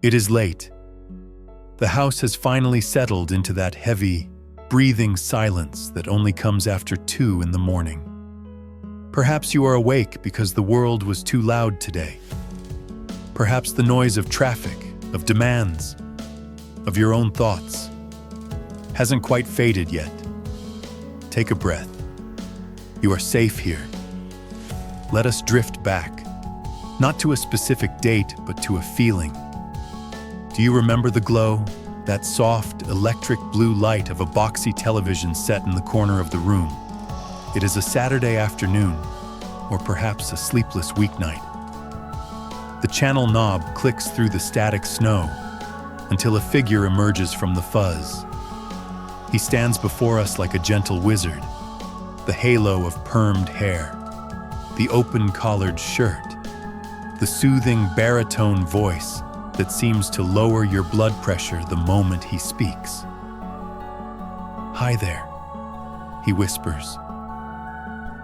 It is late. The house has finally settled into that heavy, breathing silence that only comes after 2 in the morning. Perhaps you are awake because the world was too loud today. Perhaps the noise of traffic, of demands, of your own thoughts hasn't quite faded yet. Take a breath. You are safe here. Let us drift back, not to a specific date, but to a feeling. Do you remember the glow, that soft, electric blue light of a boxy television set in the corner of the room? It is a Saturday afternoon, or perhaps a sleepless weeknight. The channel knob clicks through the static snow until a figure emerges from the fuzz. He stands before us like a gentle wizard, the halo of permed hair, the open-collared shirt, the soothing baritone voice that seems to lower your blood pressure the moment he speaks. "Hi there," he whispers.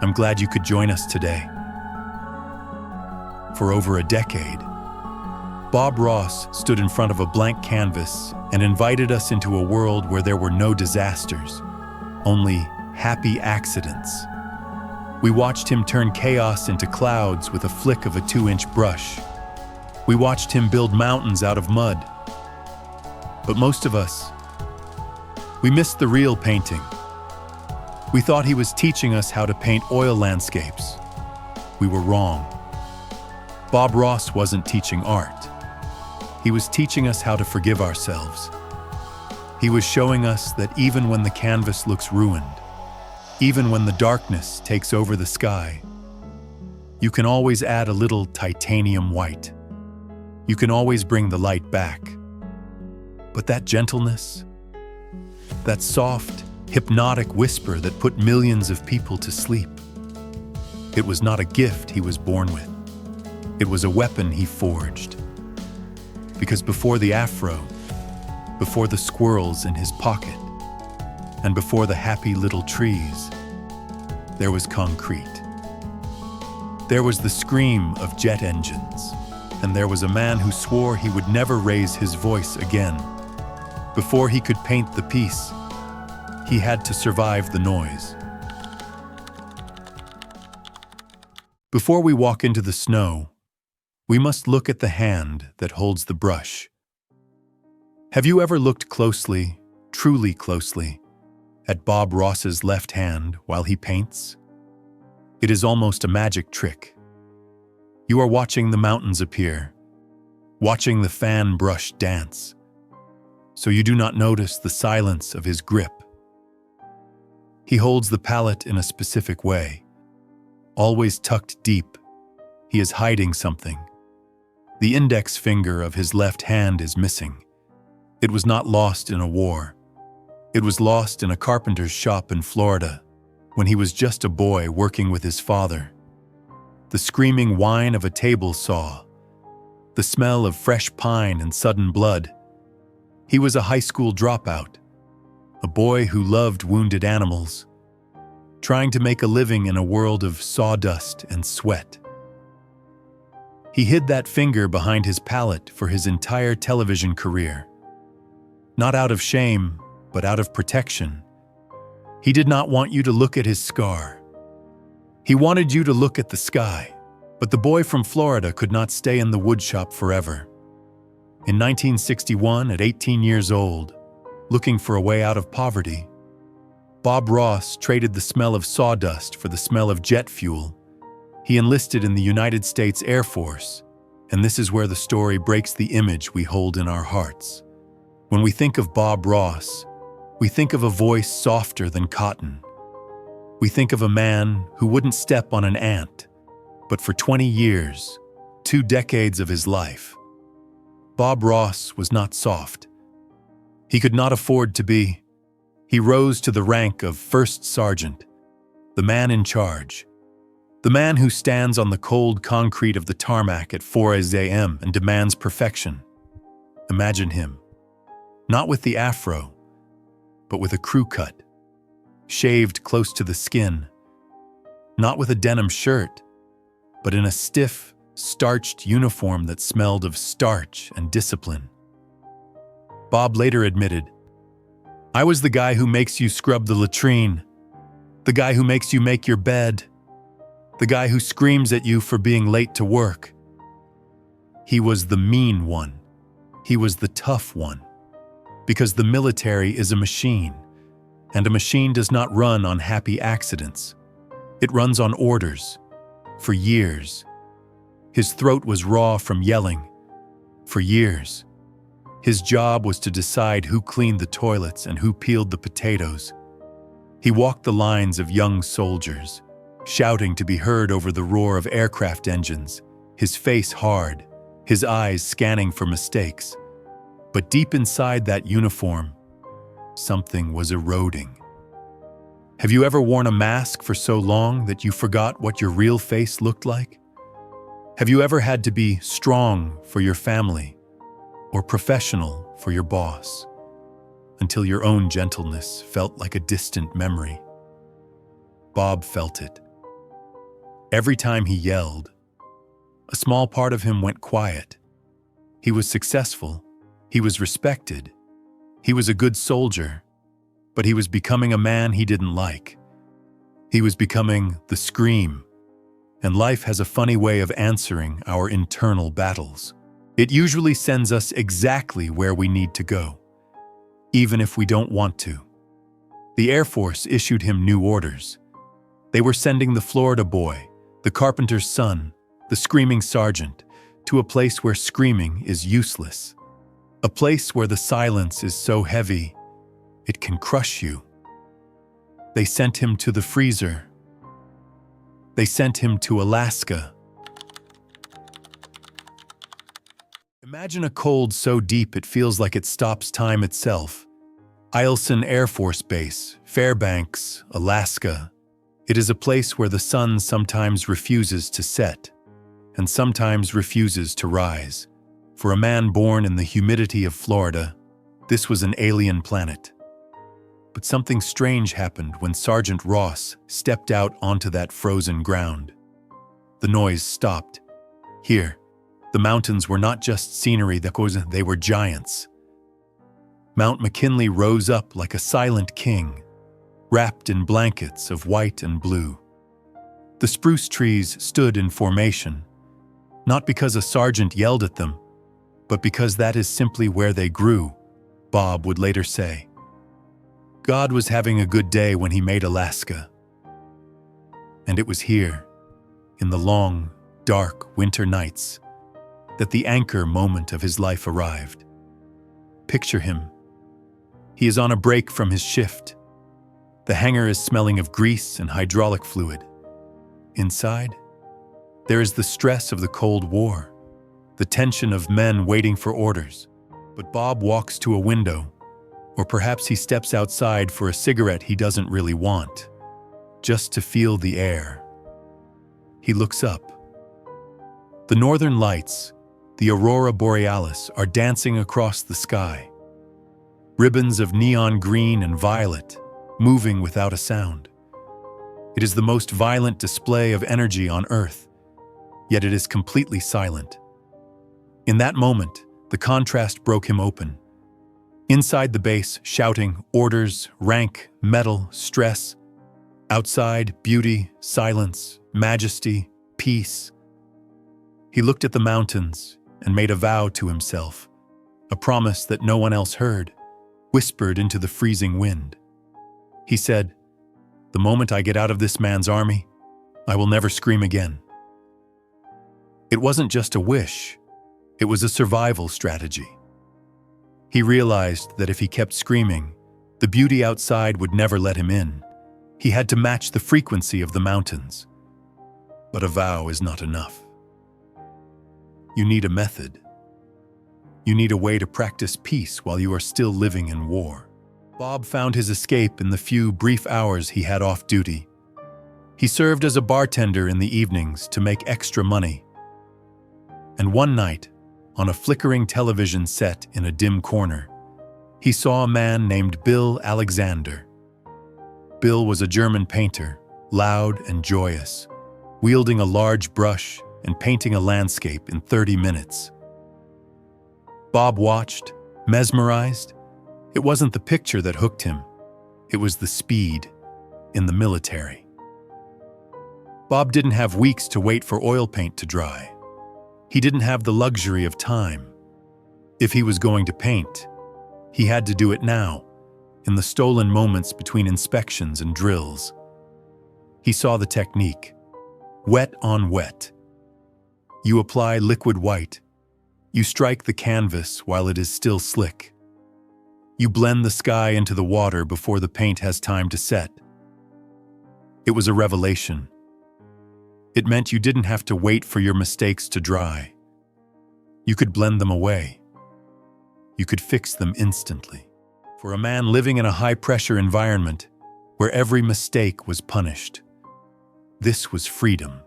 "I'm glad you could join us today." For over a decade, Bob Ross stood in front of a blank canvas and invited us into a world where there were no disasters, only happy accidents. We watched him turn chaos into clouds with a flick of a 2-inch brush. We watched him build mountains out of mud. But most of us, we missed the real painting. We thought he was teaching us how to paint oil landscapes. We were wrong. Bob Ross wasn't teaching art. He was teaching us how to forgive ourselves. He was showing us that even when the canvas looks ruined, even when the darkness takes over the sky, you can always add a little titanium white. You can always bring the light back. But that gentleness, that soft, hypnotic whisper that put millions of people to sleep, it was not a gift he was born with. It was a weapon he forged. Because before the afro, before the squirrels in his pocket, and before the happy little trees, there was concrete. There was the scream of jet engines, and there was a man who swore he would never raise his voice again. Before he could paint the piece, he had to survive the noise. Before we walk into the snow, we must look at the hand that holds the brush. Have you ever looked closely, truly closely, at Bob Ross's left hand while he paints? It is almost a magic trick. You are watching the mountains appear, watching the fan brush dance, so you do not notice the silence of his grip. He holds the palette in a specific way, always tucked deep. He is hiding something. The index finger of his left hand is missing. It was not lost in a war. It was lost in a carpenter's shop in Florida when he was just a boy working with his father. The screaming whine of a table saw, the smell of fresh pine and sudden blood. He was a high school dropout, a boy who loved wounded animals, trying to make a living in a world of sawdust and sweat. He hid that finger behind his palette for his entire television career. Not out of shame, but out of protection. He did not want you to look at his scar. He wanted you to look at the sky, but the boy from Florida could not stay in the woodshop forever. In 1961, at 18 years old, looking for a way out of poverty, Bob Ross traded the smell of sawdust for the smell of jet fuel. He enlisted in the United States Air Force, and this is where the story breaks the image we hold in our hearts. When we think of Bob Ross, we think of a voice softer than cotton. We think of a man who wouldn't step on an ant, but for 20 years, 2 decades of his life, Bob Ross was not soft. He could not afford to be. He rose to the rank of First Sergeant, the man in charge. The man who stands on the cold concrete of the tarmac at 4 a.m. and demands perfection. Imagine him, not with the afro, but with a crew cut, shaved close to the skin, not with a denim shirt, but in a stiff, starched uniform that smelled of starch and discipline. Bob later admitted, "I was the guy who makes you scrub the latrine, the guy who makes you make your bed, the guy who screams at you for being late to work." He was the mean one. He was the tough one. Because the military is a machine, and a machine does not run on happy accidents. It runs on orders. For years. His throat was raw from yelling. For years. His job was to decide who cleaned the toilets and who peeled the potatoes. He walked the lines of young soldiers, shouting to be heard over the roar of aircraft engines, his face hard, his eyes scanning for mistakes. But deep inside that uniform, something was eroding. Have you ever worn a mask for so long that you forgot what your real face looked like? Have you ever had to be strong for your family or professional for your boss until your own gentleness felt like a distant memory? Bob felt it. Every time he yelled, a small part of him went quiet. He was successful. He was respected. He was a good soldier, but he was becoming a man he didn't like. He was becoming the scream, and life has a funny way of answering our internal battles. It usually sends us exactly where we need to go, even if we don't want to. The Air Force issued him new orders. They were sending the Florida boy, the carpenter's son, the screaming sergeant, to a place where screaming is useless. A place where the silence is so heavy, it can crush you. They sent him to the freezer. They sent him to Alaska. Imagine a cold so deep it feels like it stops time itself. Alaskan Air Force Base, Fairbanks, Alaska. It is a place where the sun sometimes refuses to set and sometimes refuses to rise. For a man born in the humidity of Florida, this was an alien planet. But something strange happened when Sergeant Ross stepped out onto that frozen ground. The noise stopped. Here, the mountains were not just scenery, they were giants. Mount McKinley rose up like a silent king, wrapped in blankets of white and blue. The spruce trees stood in formation, not because a sergeant yelled at them, but because that is simply where they grew, Bob would later say. God was having a good day when he made Alaska. And it was here, in the long, dark winter nights, that the anchor moment of his life arrived. Picture him. He is on a break from his shift. The hangar is smelling of grease and hydraulic fluid. Inside, there is the stress of the Cold War, the tension of men waiting for orders. But Bob walks to a window, or perhaps he steps outside for a cigarette he doesn't really want, just to feel the air. He looks up. The Northern Lights, the aurora borealis, are dancing across the sky. Ribbons of neon green and violet, moving without a sound. It is the most violent display of energy on Earth, yet it is completely silent. In that moment, the contrast broke him open. Inside the base, shouting, orders, rank, metal, stress. Outside, beauty, silence, majesty, peace. He looked at the mountains and made a vow to himself, a promise that no one else heard, whispered into the freezing wind. He said, "The moment I get out of this man's army, I will never scream again." It wasn't just a wish. It was a survival strategy. He realized that if he kept screaming, the beauty outside would never let him in. He had to match the frequency of the mountains. But a vow is not enough. You need a method. You need a way to practice peace while you are still living in war. Bob found his escape in the few brief hours he had off duty. He served as a bartender in the evenings to make extra money. And one night, on a flickering television set in a dim corner, he saw a man named Bill Alexander. Bill was a German painter, loud and joyous, wielding a large brush and painting a landscape in 30 minutes. Bob watched, mesmerized. It wasn't the picture that hooked him. It was the speed in the military. Bob didn't have weeks to wait for oil paint to dry. He didn't have the luxury of time. If he was going to paint, he had to do it now, in the stolen moments between inspections and drills. He saw the technique. Wet on wet. You apply liquid white. You strike the canvas while it is still slick. You blend the sky into the water before the paint has time to set. It was a revelation. It meant you didn't have to wait for your mistakes to dry. You could blend them away. You could fix them instantly. For a man living in a high-pressure environment where every mistake was punished, this was freedom.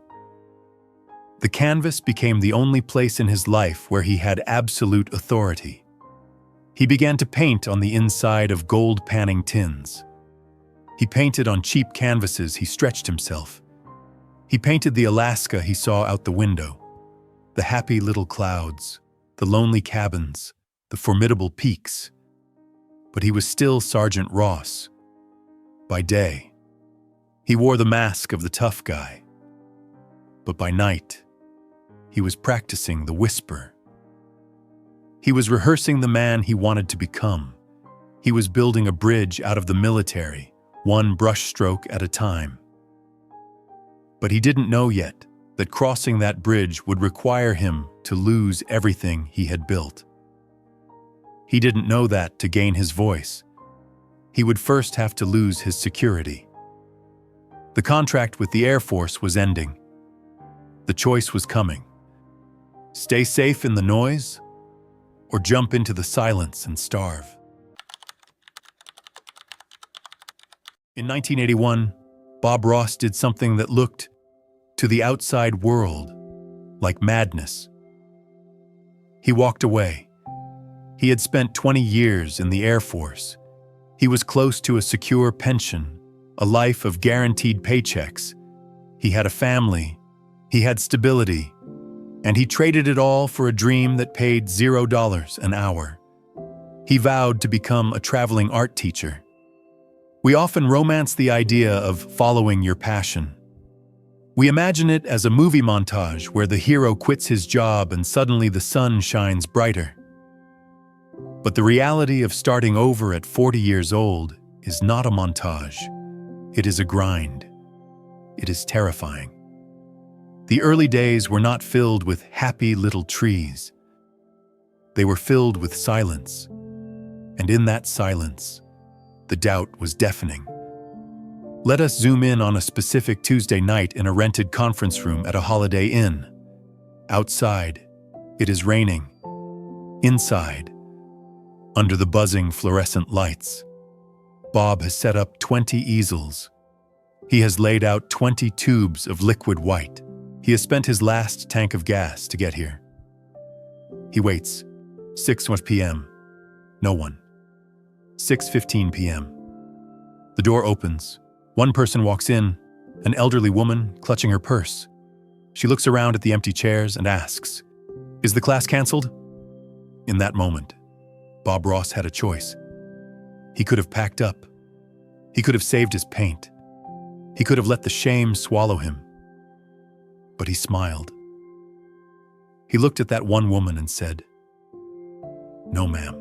The canvas became the only place in his life where he had absolute authority. He began to paint on the inside of gold panning tins. He painted on cheap canvases. He stretched himself. He painted the Alaska he saw out the window, the happy little clouds, the lonely cabins, the formidable peaks. But he was still Sergeant Ross. By day, he wore the mask of the tough guy. But by night, he was practicing the whisper. He was rehearsing the man he wanted to become. He was building a bridge out of the military, one brushstroke at a time. But he didn't know yet that crossing that bridge would require him to lose everything he had built. He didn't know that to gain his voice, he would first have to lose his security. The contract with the Air Force was ending. The choice was coming. Stay safe in the noise, or jump into the silence and starve. In 1981, Bob Ross did something that looked, to the outside world, like madness. He walked away. He had spent 20 years in the Air Force. He was close to a secure pension, a life of guaranteed paychecks. He had a family. He had stability. And he traded it all for a dream that paid $0 an hour. He vowed to become a traveling art teacher. We often romance the idea of following your passion. We imagine it as a movie montage where the hero quits his job and suddenly the sun shines brighter. But the reality of starting over at 40 years old is not a montage. It is a grind. It is terrifying. The early days were not filled with happy little trees. They were filled with silence. And in that silence, the doubt was deafening. Let us zoom in on a specific Tuesday night in a rented conference room at a Holiday Inn. Outside, it is raining. Inside, under the buzzing fluorescent lights, Bob has set up 20 easels. He has laid out 20 tubes of liquid white. He has spent his last tank of gas to get here. He waits. 6:00 p.m. No one. 6:15 p.m. The door opens. One person walks in, an elderly woman clutching her purse. She looks around at the empty chairs and asks, "Is the class canceled?" In that moment, Bob Ross had a choice. He could have packed up. He could have saved his paint. He could have let the shame swallow him. But he smiled. He looked at that one woman and said, "No, ma'am.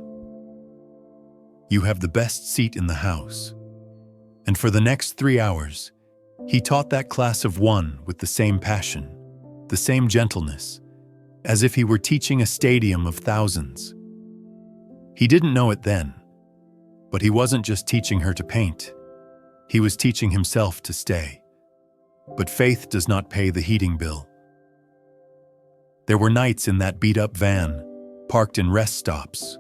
You have the best seat in the house." And for the next 3 hours, he taught that class of one with the same passion, the same gentleness, as if he were teaching a stadium of thousands. He didn't know it then, but he wasn't just teaching her to paint. He was teaching himself to stay. But faith does not pay the heating bill. There were nights in that beat-up van, parked in rest stops,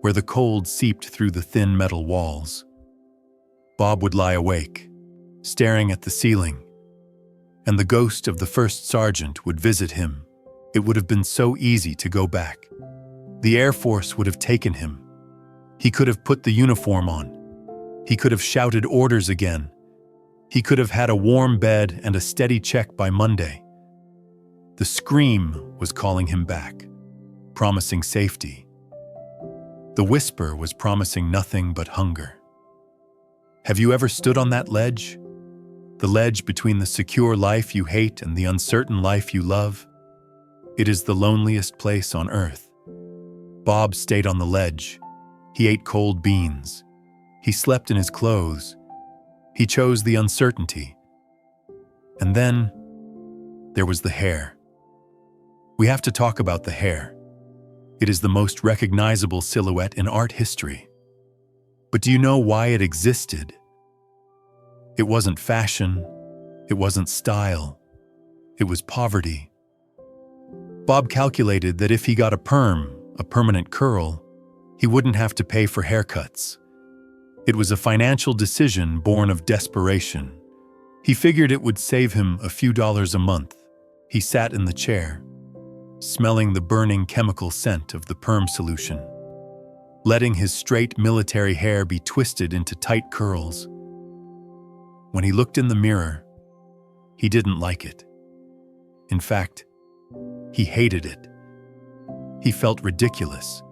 where the cold seeped through the thin metal walls. Bob would lie awake, staring at the ceiling, and the ghost of the first sergeant would visit him. It would have been so easy to go back. The Air Force would have taken him. He could have put the uniform on. He could have shouted orders again. He could have had a warm bed and a steady check by Monday. The scream was calling him back, promising safety. The whisper was promising nothing but hunger. Have you ever stood on that ledge? The ledge between the secure life you hate and the uncertain life you love? It is the loneliest place on earth. Bob stayed on the ledge. He ate cold beans. He slept in his clothes. He chose the uncertainty. And then there was the hair. We have to talk about the hair. It is the most recognizable silhouette in art history. But do you know why it existed? It wasn't fashion. It wasn't style. It was poverty. Bob calculated that if he got a permanent curl, he wouldn't have to pay for haircuts. It was a financial decision born of desperation. He figured it would save him a few dollars a month. He sat in the chair, smelling the burning chemical scent of the perm solution, letting his straight military hair be twisted into tight curls. When he looked in the mirror, he didn't like it. In fact, he hated it. He felt ridiculous.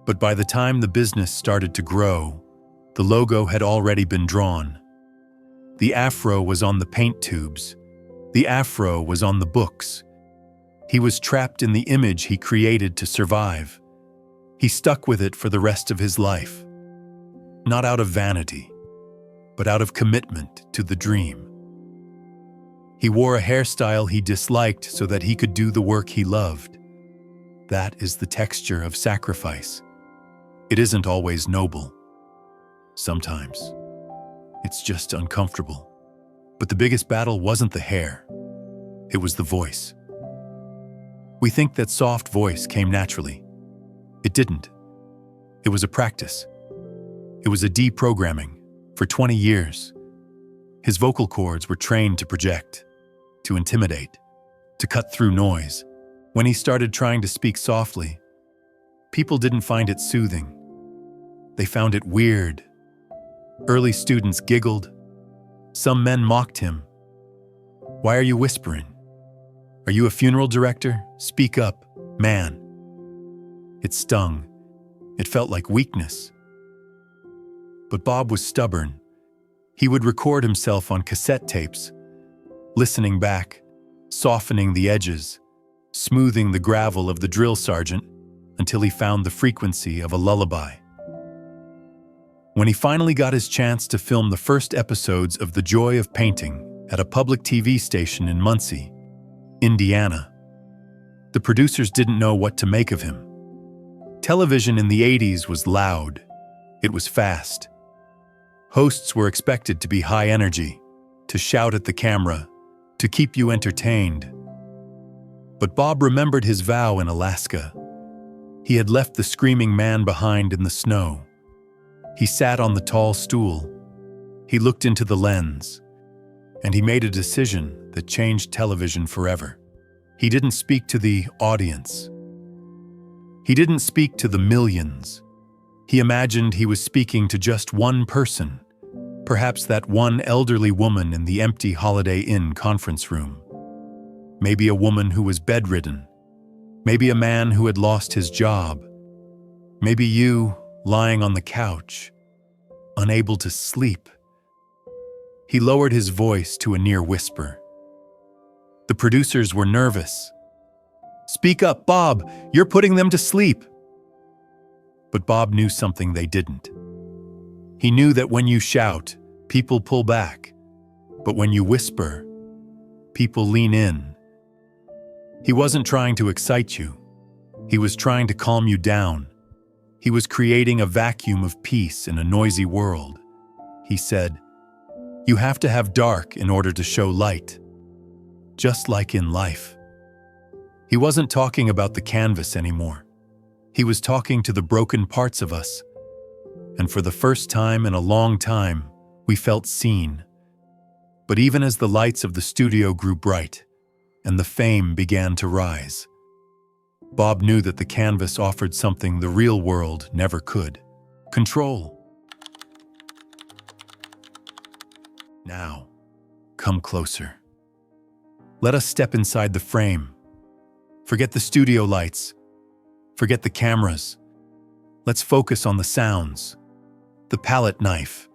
But by the time the business started to grow, the logo had already been drawn. The afro was on the paint tubes. The afro was on the books. He was trapped in the image he created to survive. He stuck with it for the rest of his life. Not out of vanity, but out of commitment to the dream. He wore a hairstyle he disliked so that he could do the work he loved. That is the texture of sacrifice. It isn't always noble. Sometimes it's just uncomfortable. But the biggest battle wasn't the hair. It was the voice. We think that soft voice came naturally. It didn't. It was a practice. It was a deprogramming. For 20 years, his vocal cords were trained to project, to intimidate, to cut through noise. When he started trying to speak softly, people didn't find it soothing. They found it weird. Early students giggled. Some men mocked him. Why are you whispering? Are you a funeral director? Speak up, man. It stung. It felt like weakness. But Bob was stubborn. He would record himself on cassette tapes, listening back, softening the edges, smoothing the gravel of the drill sergeant until he found the frequency of a lullaby. When he finally got his chance to film the first episodes of The Joy of Painting at a public TV station in Muncie, Indiana, the producers didn't know what to make of him. Television in the 80s was loud. It was fast. Hosts were expected to be high energy, to shout at the camera, to keep you entertained. But Bob remembered his vow in Alaska. He had left the screaming man behind in the snow. He sat on the tall stool. He looked into the lens, and he made a decision that changed television forever. He didn't speak to the audience. He didn't speak to the millions. He imagined he was speaking to just one person, perhaps that one elderly woman in the empty Holiday Inn conference room. Maybe a woman who was bedridden. Maybe a man who had lost his job. Maybe you, lying on the couch, unable to sleep. He lowered his voice to a near whisper. The producers were nervous. "Speak up, Bob! You're putting them to sleep!" But Bob knew something they didn't. He knew that when you shout, people pull back. But when you whisper, people lean in. He wasn't trying to excite you. He was trying to calm you down. He was creating a vacuum of peace in a noisy world. He said, "You have to have dark in order to show light." Just like in life. He wasn't talking about the canvas anymore. He was talking to the broken parts of us. And for the first time in a long time, we felt seen. But even as the lights of the studio grew bright and the fame began to rise, Bob knew that the canvas offered something the real world never could: control. Now, come closer. Let us step inside the frame. Forget the studio lights. Forget the cameras. Let's focus on the sounds. The palette knife.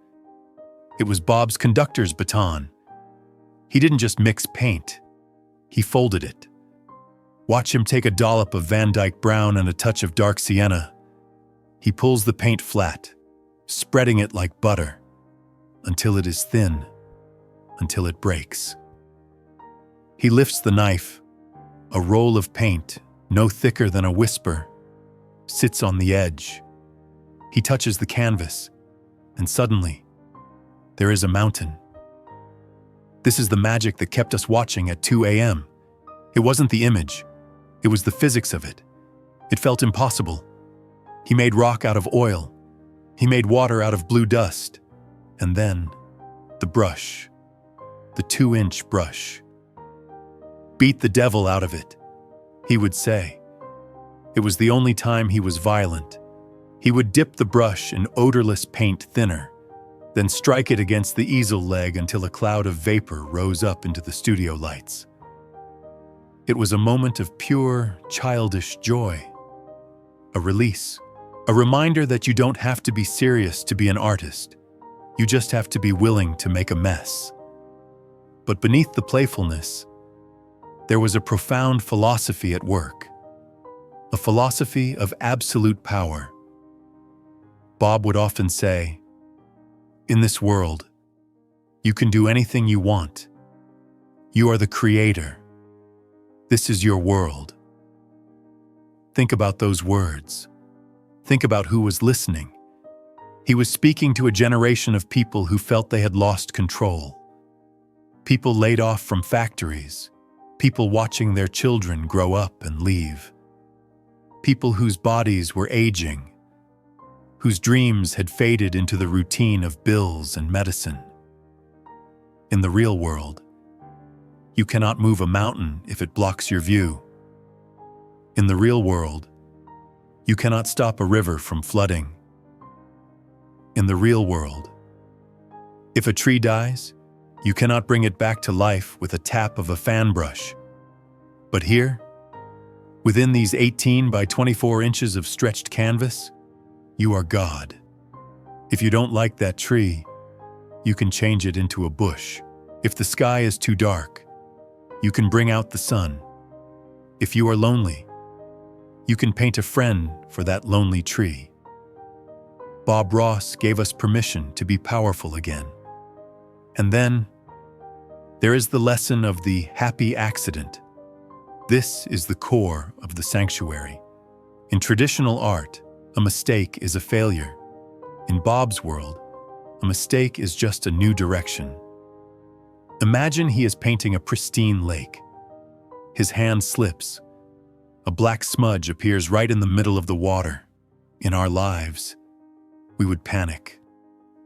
It was Bob's conductor's baton. He didn't just mix paint. He folded it. Watch him take a dollop of Van Dyke brown and a touch of dark sienna. He pulls the paint flat, spreading it like butter, until it is thin, until it breaks. He lifts the knife. A roll of paint, no thicker than a whisper, sits on the edge. He touches the canvas, and suddenly, there is a mountain. This is the magic that kept us watching at 2 a.m. It wasn't the image. It was the physics of it. It felt impossible. He made rock out of oil. He made water out of blue dust. And then, the brush. The 2-inch brush. Beat the devil out of it, he would say. It was the only time he was violent. He would dip the brush in odorless paint thinner, then strike it against the easel leg until a cloud of vapor rose up into the studio lights. It was a moment of pure, childish joy. A release. A reminder that you don't have to be serious to be an artist. You just have to be willing to make a mess. But beneath the playfulness, there was a profound philosophy at work. A philosophy of absolute power. Bob would often say, "In this world, you can do anything you want. You are the creator. This is your world." Think about those words. Think about who was listening. He was speaking to a generation of people who felt they had lost control. People laid off from factories. People watching their children grow up and leave. People whose bodies were aging. Whose dreams had faded into the routine of bills and medicine. In the real world, you cannot move a mountain if it blocks your view. In the real world, you cannot stop a river from flooding. In the real world, if a tree dies, you cannot bring it back to life with a tap of a fan brush. But here, within these 18 by 24 inches of stretched canvas, you are God. If you don't like that tree, you can change it into a bush. If the sky is too dark, you can bring out the sun. If you are lonely, you can paint a friend for that lonely tree. Bob Ross gave us permission to be powerful again. And then, there is the lesson of the happy accident. This is the core of the sanctuary. In traditional art, a mistake is a failure. In Bob's world, a mistake is just a new direction. Imagine he is painting a pristine lake. His hand slips. A black smudge appears right in the middle of the water. In our lives, we would panic.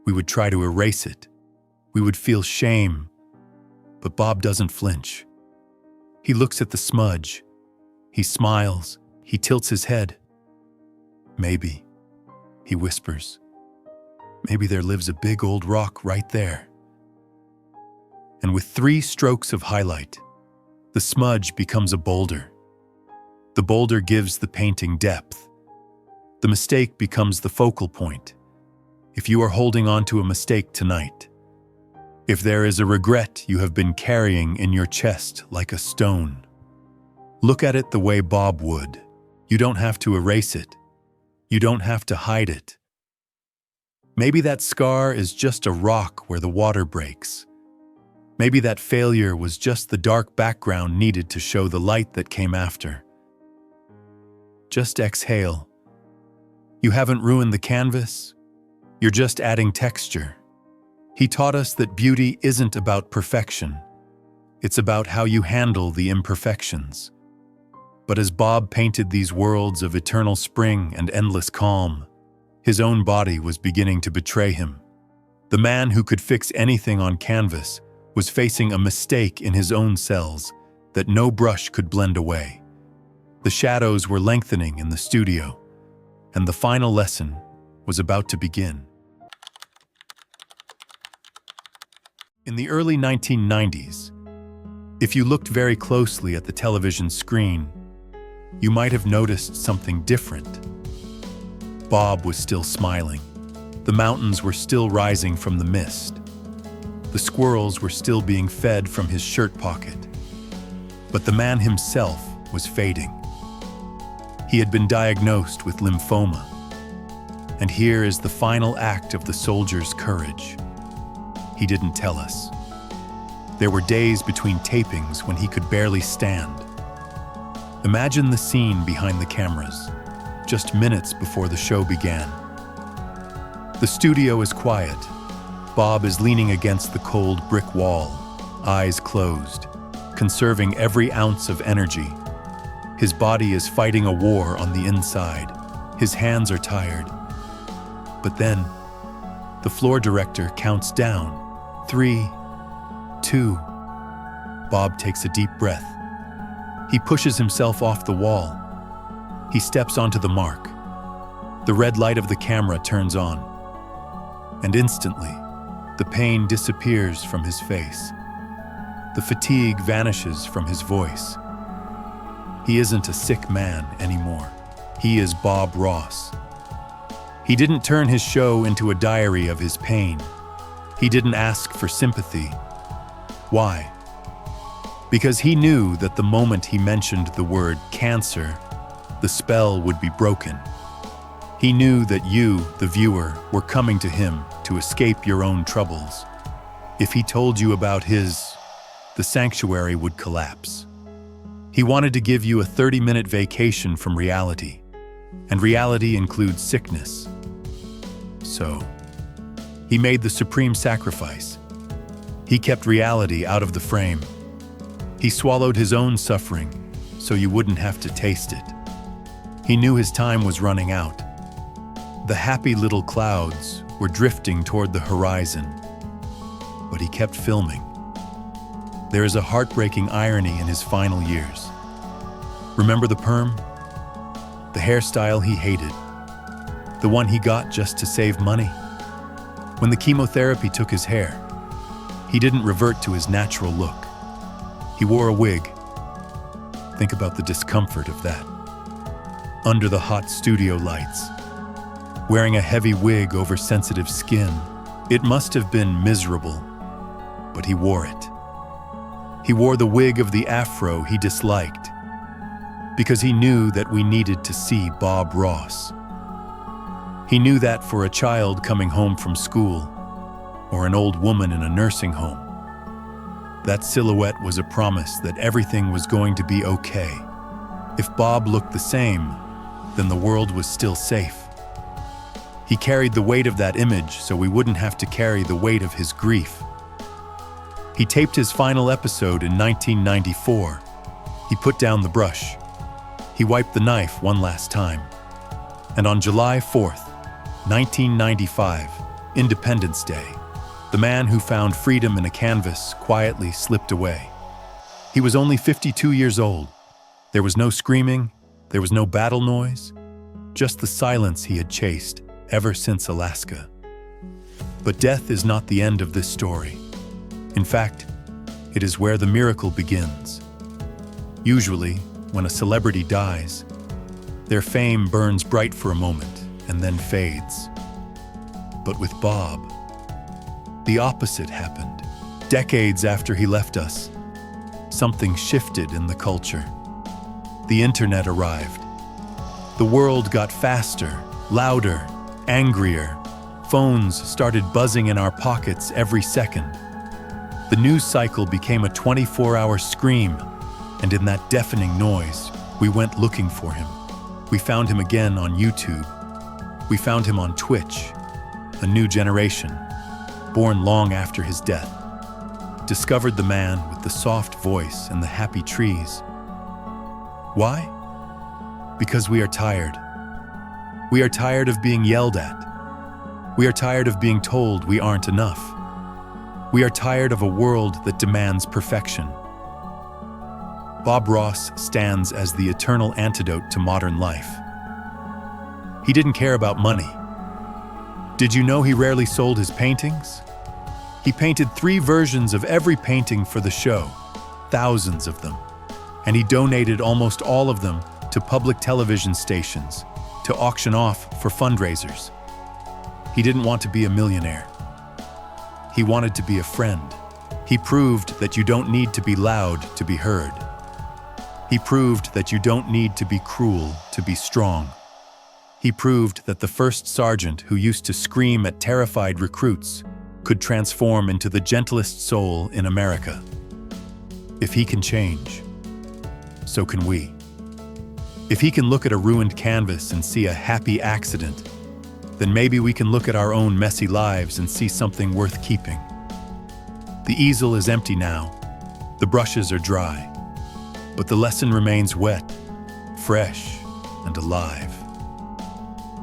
We would try to erase it. We would feel shame. But Bob doesn't flinch. He looks at the smudge. He smiles. He tilts his head. "Maybe," he whispers. "Maybe there lives a big old rock right there." And with 3 strokes of highlight, the smudge becomes a boulder. The boulder gives the painting depth. The mistake becomes the focal point. If you are holding on to a mistake tonight, if there is a regret you have been carrying in your chest like a stone, look at it the way Bob would. You don't have to erase it. You don't have to hide it. Maybe that scar is just a rock where the water breaks. Maybe that failure was just the dark background needed to show the light that came after. Just exhale. You haven't ruined the canvas. You're just adding texture. He taught us that beauty isn't about perfection. It's about how you handle the imperfections. But as Bob painted these worlds of eternal spring and endless calm, his own body was beginning to betray him. The man who could fix anything on canvas was facing a mistake in his own cells that no brush could blend away. The shadows were lengthening in the studio, and the final lesson was about to begin. In the early 1990s, If you looked very closely at the television screen, you might have noticed something different. Bob was still smiling. The mountains were still rising from the mist. The squirrels were still being fed from his shirt pocket. But the man himself was fading. He had been diagnosed with lymphoma. And here is the final act of the soldier's courage. He didn't tell us. There were days between tapings when he could barely stand. Imagine the scene behind the cameras, just minutes before the show began. The studio is quiet. Bob is leaning against the cold brick wall, eyes closed, conserving every ounce of energy. His body is fighting a war on the inside. His hands are tired. But then, the floor director counts down. 3, 2. Bob takes a deep breath. He pushes himself off the wall. He steps onto the mark. The red light of the camera turns on. And instantly, the pain disappears from his face. The fatigue vanishes from his voice. He isn't a sick man anymore. He is Bob Ross. He didn't turn his show into a diary of his pain. He didn't ask for sympathy. Why? Because he knew that the moment he mentioned the word cancer, the spell would be broken. He knew that you, the viewer, were coming to him to escape your own troubles. If he told you about his, the sanctuary would collapse. He wanted to give you a 30-minute vacation from reality, and reality includes sickness. So, he made the supreme sacrifice. He kept reality out of the frame. He swallowed his own suffering so you wouldn't have to taste it. He knew his time was running out. The happy little clouds were drifting toward the horizon, but he kept filming. There is a heartbreaking irony in his final years. Remember the perm? The hairstyle he hated. The one he got just to save money. When the chemotherapy took his hair, he didn't revert to his natural look. He wore a wig. Think about the discomfort of that. Under the hot studio lights, wearing a heavy wig over sensitive skin, it must have been miserable, but he wore it. He wore the wig of the afro he disliked, because he knew that we needed to see Bob Ross. He knew that for a child coming home from school, or an old woman in a nursing home, that silhouette was a promise that everything was going to be okay. If Bob looked the same, then the world was still safe. He carried the weight of that image so we wouldn't have to carry the weight of his grief. He taped his final episode in 1994. He put down the brush. He wiped the knife one last time. And on July 4th, 1995, Independence Day, the man who found freedom in a canvas quietly slipped away. He was only 52 years old. There was no screaming, there was no battle noise, just the silence he had chased ever since Alaska. But death is not the end of this story. In fact, it is where the miracle begins. Usually, when a celebrity dies, their fame burns bright for a moment and then fades. But with Bob, the opposite happened. Decades after he left us, something shifted in the culture. The internet arrived. The world got faster, louder, angrier. Phones started buzzing in our pockets every second. The news cycle became a 24-hour scream, and in that deafening noise, we went looking for him. We found him again on YouTube. We found him on Twitch, a new generation, born long after his death, discovered the man with the soft voice and the happy trees. Why? Because we are tired. We are tired of being yelled at. We are tired of being told we aren't enough. We are tired of a world that demands perfection. Bob Ross stands as the eternal antidote to modern life. He didn't care about money. Did you know he rarely sold his paintings? He painted 3 versions of every painting for the show, thousands of them, and he donated almost all of them to public television stations to auction off for fundraisers. He didn't want to be a millionaire. He wanted to be a friend. He proved that you don't need to be loud to be heard. He proved that you don't need to be cruel to be strong. He proved that the first sergeant who used to scream at terrified recruits could transform into the gentlest soul in America. If he can change, so can we. If he can look at a ruined canvas and see a happy accident, then maybe we can look at our own messy lives and see something worth keeping. The easel is empty now. The brushes are dry. But the lesson remains wet, fresh, and alive.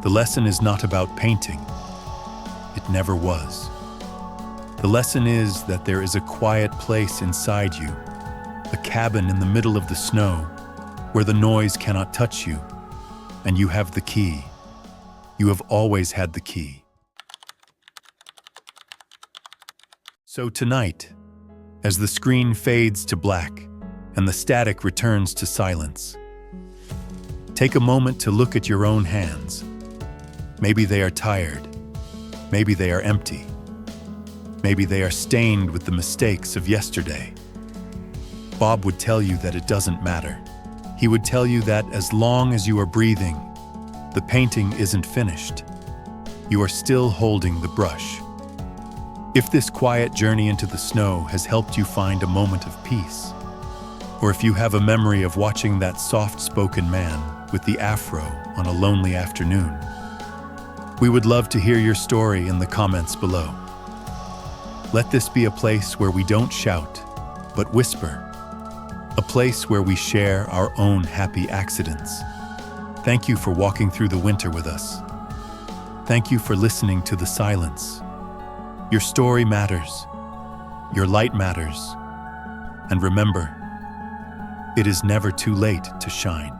The lesson is not about painting. It never was. The lesson is that there is a quiet place inside you, a cabin in the middle of the snow, where the noise cannot touch you, and you have the key. You have always had the key. So tonight, as the screen fades to black and the static returns to silence, take a moment to look at your own hands. Maybe they are tired. Maybe they are empty. Maybe they are stained with the mistakes of yesterday. Bob would tell you that it doesn't matter. He would tell you that as long as you are breathing, the painting isn't finished. You are still holding the brush. If this quiet journey into the snow has helped you find a moment of peace, or if you have a memory of watching that soft-spoken man with the afro on a lonely afternoon, we would love to hear your story in the comments below. Let this be a place where we don't shout, but whisper. A place where we share our own happy accidents. Thank you for walking through the winter with us. Thank you for listening to the silence. Your story matters. Your light matters. And remember, it is never too late to shine.